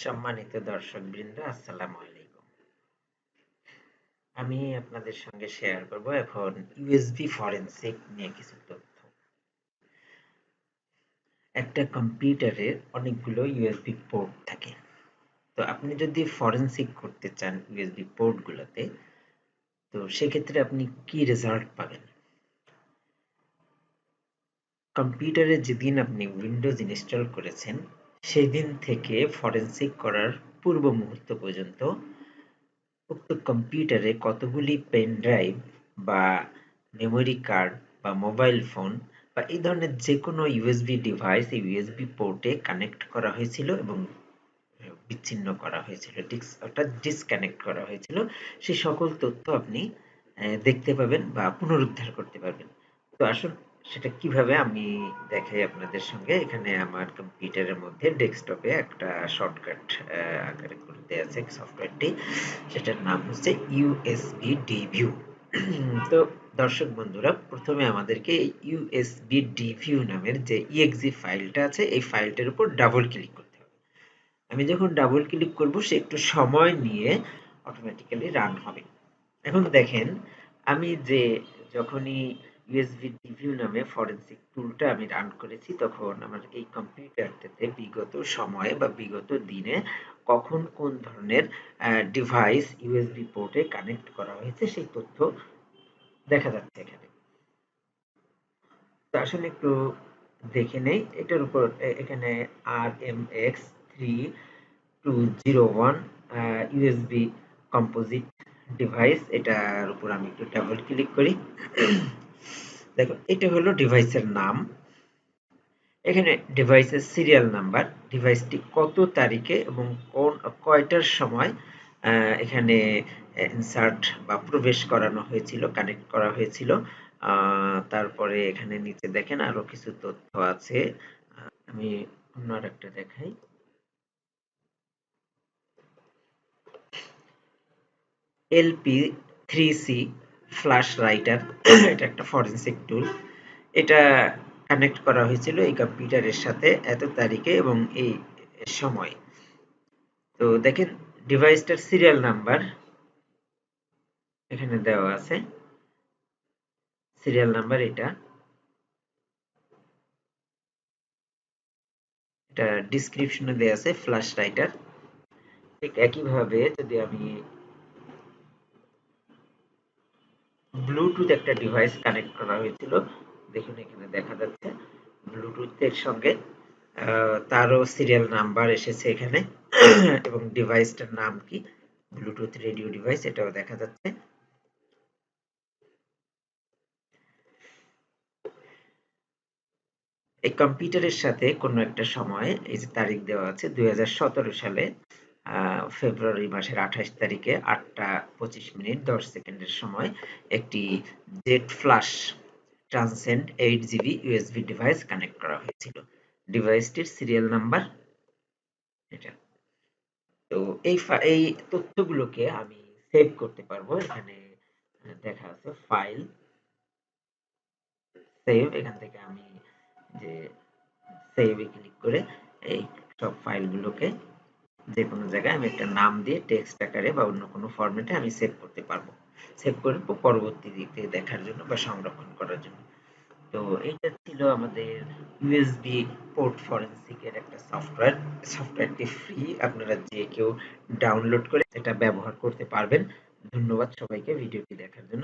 সম্মানিত দর্শকবৃন্দ, আসসালামু আলাইকুম। আমি আপনাদের সঙ্গে শেয়ার করব এখন ইউএসবি ফরেনসিক নিয়ে কিছু তথ্য। একটা কম্পিউটারে অনেকগুলো ইউএসবি পোর্ট থাকে। তো আপনি যদি ফরেনসিক করতে চান ইউএসবি পোর্টগুলোতে, তো সেক্ষেত্রে আপনি কি রেজাল্ট পাবেন? কম্পিউটারে যেদিন আপনি উইন্ডোজ ইনস্টল করেছেন, সেই দিন থেকে ফরেনসিক করার পূর্ব মুহূর্ত পর্যন্ত উক্ত কম্পিউটারে কতগুলি পেন ড্রাইভ বা মেমোরি কার্ড বা মোবাইল ফোন বা এই ধরনের যে কোনো ইউএসবি ডিভাইস এই ইউএসবি পোর্টে কানেক্ট করা হয়েছিল এবং বিচ্ছিন্ন করা হয়েছিল, অর্থাৎ ডিসকানেক্ট করা হয়েছিল, সেই সকল তথ্য আপনি দেখতে পাবেন বা পুনরুদ্ধার করতে পারবেন। তো আসুন সেটা কিভাবে আমি দেখাই আপনাদের সঙ্গে। এখানে আমার কম্পিউটারের মধ্যে ডেস্কটপে একটা শর্টকাট আকারে করে দেওয়া আছে সফটওয়্যারটি, সেটার নাম হচ্ছে ইউএসবি ডিভিউ। তো দর্শক বন্ধুরা, প্রথমে আমাদেরকে ইউএসবি ডিভিউ নামের যে ইএক্সি ফাইলটা আছে এই ফাইলটার উপর ডাবল ক্লিক করতে হবে। আমি যখন ডাবল ক্লিক করব সে একটু সময় নিয়ে অটোমেটিক্যালি রান হবে। এখন দেখেন, আমি যখনই ইউএসবি ডিভিউ নামে ফরেনসিক টুলটা আমি রান করেছি, তখন আমার এই কম্পিউটারটাতে বিগত সময়ে বা বিগত দিনে কখন কোন ধরনের ডিভাইস ইউএসবি পোর্টে কানেক্ট করা হয়েছে সেই তথ্য দেখা যাচ্ছে এখানে। তো আসলে একটু দেখে নেই এটার উপর। এখানে RMX3201 ইউএসবি কম্পোজিট ডিভাইস, এটার উপর আমি একটু ডাবল ক্লিক করি। দেখো, এটা হলো ডিভাইসের নাম। এখানে ডিভাইসের সিরিয়াল নাম্বার, ডিভাইসটি কত তারিখে এবং কয়টার সময় এখানে ইনসার্ট বা প্রবেশ করানো হয়েছিল, কানেক্ট করা হয়েছিল। তারপরে এখানে নিচে দেখেন আরো কিছু তথ্য আছে। আমি অন্য আরেকটা দেখাই। LP3C ফ্ল্যাশ রাইটার, এটা একটা ফরেনসিক টুল। এটা কানেক্ট করা হয়েছিল এই কম্পিউটারের সাথে এত তারিখে এবং এই সময়। তো দেখেন, ডিভাইসটার সিরিয়াল নাম্বার এখানে দেওয়া আছে। সিরিয়াল নাম্বার এটা ডিসক্রিপশনে দেওয়া আছে, ফ্ল্যাশ রাইটার। ঠিক একইভাবে যদি আমি ব্লুটুথ একটা ডিভাইস কানেক্ট করা হয়েছিল, দেখুন এখানে দেখা যাচ্ছে ব্লুটুথের সঙ্গে তারও সিরিয়াল নাম্বার এসেছে এখানে এবং ডিভাইসটার নাম কি, ব্লুটুথ রেডিও ডিভাইস, এটাও দেখা যাচ্ছে। এই কম্পিউটারের সাথে কোনো একটা সময়, এই যে তারিখ দেওয়া আছে 2017 সালে ফেব্রুয়ারি মাসের 28 তারিখে 8:25:10 সময় একটি jet flash transcend 8 GB USB device connect করা হয়েছিল। ডিভাইসটির সিরিয়াল নাম্বার এটা। তো এই তথ্যগুলোকে আমি সেভ করতে পারবো। এখানে দেখা আছে ফাইল, সেভ। এখান থেকে আমি যে সেভে ক্লিক করে এই সব ফাইলগুলোকে যে কোনো জায়গায় আমি একটা নাম দিয়ে টেক্সট আকারে বা অন্য কোনো ফরম্যাটে আমি সেভ করতে পারবো। সেভ করে পরবর্তীতে দেখার জন্য বা সংরক্ষণ করার জন্য। তো এইটা ছিল আমাদের ইউএসবি পোর্ট ফরেনসিকের একটা সফটওয়্যার। সফটওয়্যারটি ফ্রি, আপনারা যে কেউ ডাউনলোড করে এটা ব্যবহার করতে পারবেন। ধন্যবাদ সবাইকে ভিডিওটি দেখার জন্য।